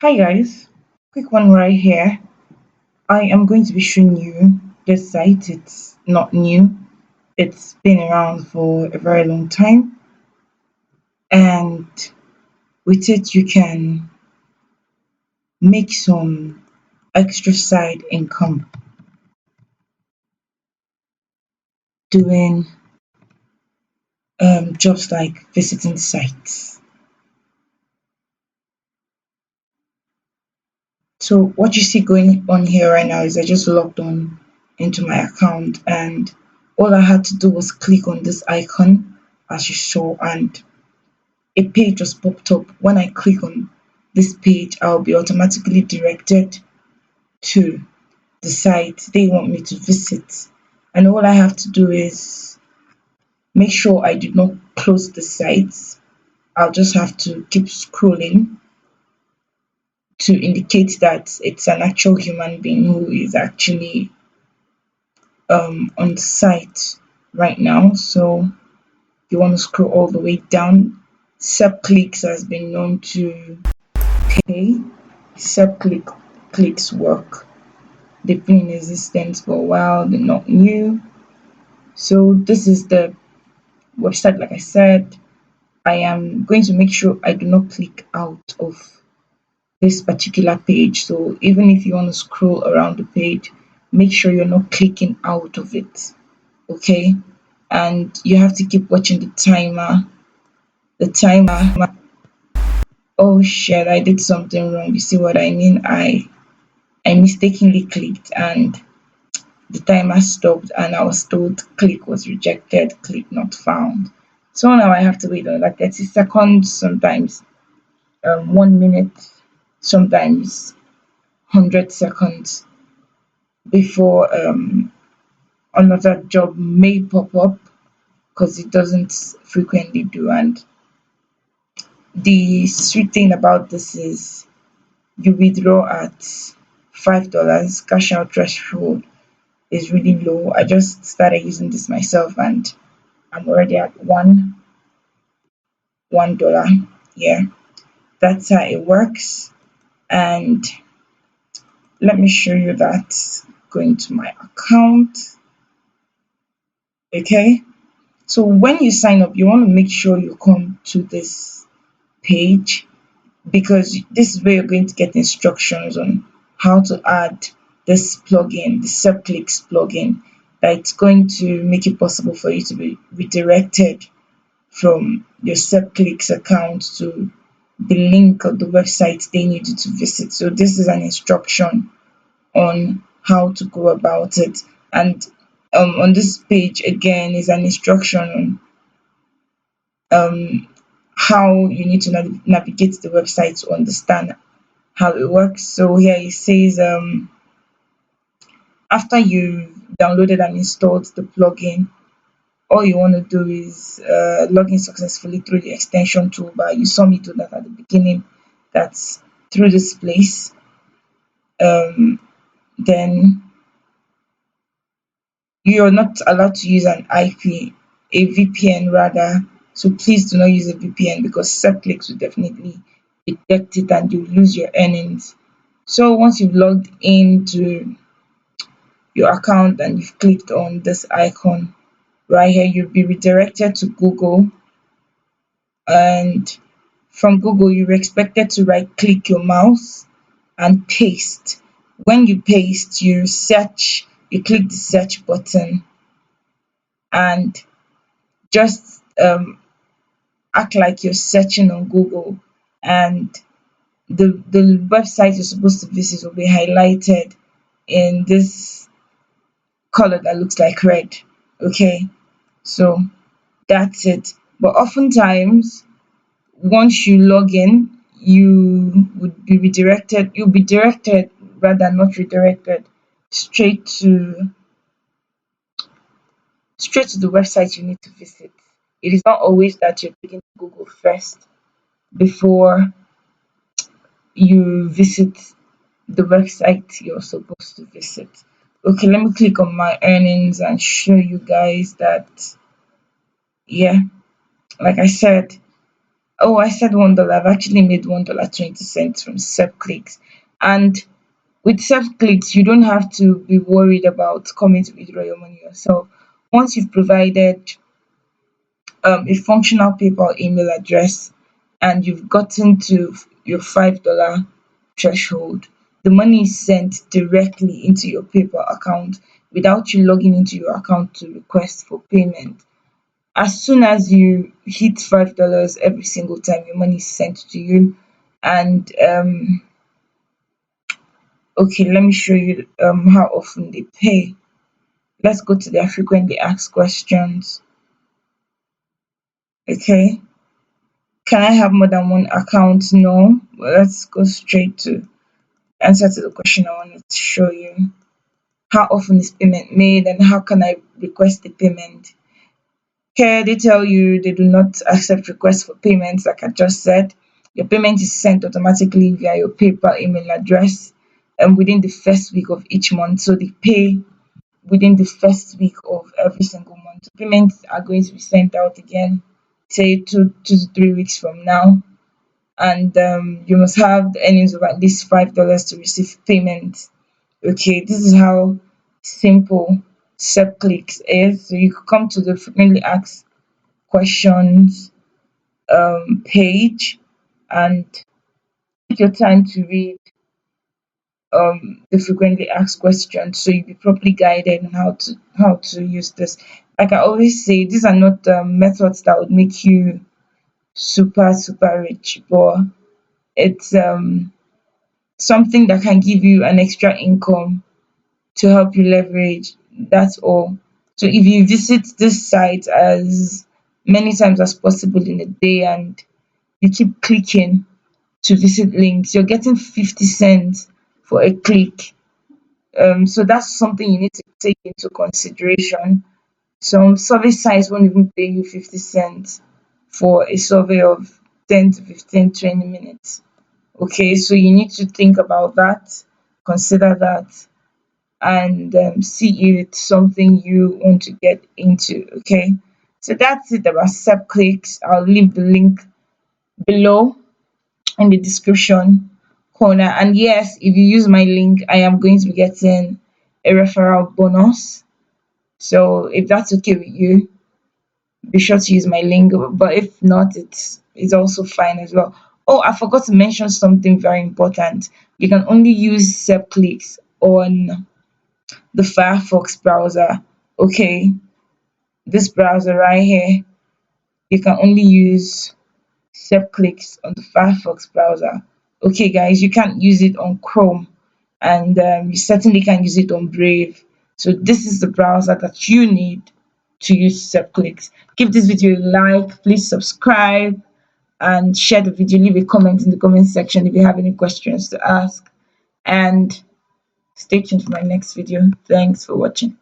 Hi guys, quick one right here. I am going to be showing you this site. It's not new. It's been around for a very long time, and with it you can make some extra side income doing jobs like visiting sites. So what you see going on here right now is I just logged on into my account, and all I had to do was click on this icon as you saw, and a page just popped up. When I click on this page, I'll be automatically directed to the site they want me to visit. And all I have to do is make sure I do not close the site. I'll just have to keep scrolling to indicate that it's an actual human being who is actually on the site right now. So you want to scroll all the way down. Subclicks has been known to pay. Subclicks work. They've been in existence for a while, they're not new. So this is the website, like I said. I am going to make sure I do not click out of this particular page. So even if you want to scroll around the page, make sure you're not clicking out of it. Okay? And you have to keep watching the timer. The timer. Oh shit, I did something wrong. You see what I mean? I mistakenly clicked and the timer stopped and I was told click was rejected, click not found. So now I have to wait on like 30 seconds, sometimes 1 minute, sometimes 100 seconds before another job may pop up because it doesn't frequently do. And the sweet thing about this is you withdraw at $5, cash out threshold is really low. I just started using this myself and I'm already at $1. Yeah, that's how it works. And let me show you that. Going to my account. Okay. So when you sign up, you want to make sure you come to this page because this is where you're going to get instructions on how to add this plugin, the Subclicks plugin, that's going to make it possible for you to be redirected from your Subclicks account to the link of the website they need you to visit. So this is an instruction on how to go about it. And on this page again is an instruction on how you need to navigate the website to understand how it works. So here it says after you've downloaded and installed the plugin, all you want to do is log in successfully through the extension toolbar. You saw me do that at the beginning. That's through this place. Then you're not allowed to use an IP, a VPN rather. So please do not use a VPN because Setclicks will definitely detect it and you lose your earnings. So once you've logged into your account and you've clicked on this icon right here, you'll be redirected to Google, and from Google you're expected to right click your mouse and paste. When you paste, you click the search button and just act like you're searching on Google, and the website you're supposed to visit will be highlighted in this color that looks like red. Okay, so that's it. But oftentimes, once you log in, you'll be directed, rather not redirected, straight to straight to the website you need to visit. It is not always that you're clicking Google first before you visit the website you're supposed to visit. Okay, let me click on my earnings and show you guys that, yeah, like I said, Oh, I said $1. I've actually made $1.20 from SepClicks. And with SepClicks, you don't have to be worried about coming to withdraw your money yourself. Once you've provided a functional PayPal email address and you've gotten to your $5 threshold, the money is sent directly into your PayPal account without you logging into your account to request for payment. As soon as you hit $5 every single time, your money is sent to you. And okay, let me show you how often they pay. Let's go to their frequently asked questions. Okay, can I have more than one account? No. Well, let's go straight to answer to the question I wanted to show you. How often is payment made and how can I request the payment? Here they tell you they do not accept requests for payments, like I just said. Your payment is sent automatically via your PayPal email address and within the first week of each month. So they pay within the first week of every single month. Payments are going to be sent out again, say 2 to 3 weeks from now. And you must have the earnings of at least $5 to receive payment. Okay, this is how simple SepClicks is. So you could come to the frequently asked questions page and take your time to read the frequently asked questions so you'll be properly guided on how to use this. Like I always say, these are not methods that would make you super rich, but it's something that can give you an extra income to help you leverage. That's all. So if you visit this site as many times as possible in a day and you keep clicking to visit links, you're getting 50 cents for a click. So that's something you need to take into consideration. Some survey sites won't even pay you 50 cents for a survey of 10 to 15, 20 minutes. Okay, so you need to think about that, consider that, and see if it's something you want to get into. Okay, so that's it about SepClicks. I'll leave the link below in the description corner. And yes, if you use my link, I am going to be getting a referral bonus. So if that's okay with you, be sure to use my link. But if not, it's also fine as well. Oh, I forgot to mention something very important. You can only use SepClicks on the Firefox browser. Okay, this browser right here, you can only use SepClicks on the Firefox browser. Okay, guys, you can't use it on Chrome, and you certainly can't use it on Brave. So this is the browser that you need to use SepClicks. Give this video a like, please subscribe, and share the video. Leave a comment in the comment section if you have any questions to ask, and stay tuned for my next video. Thanks for watching.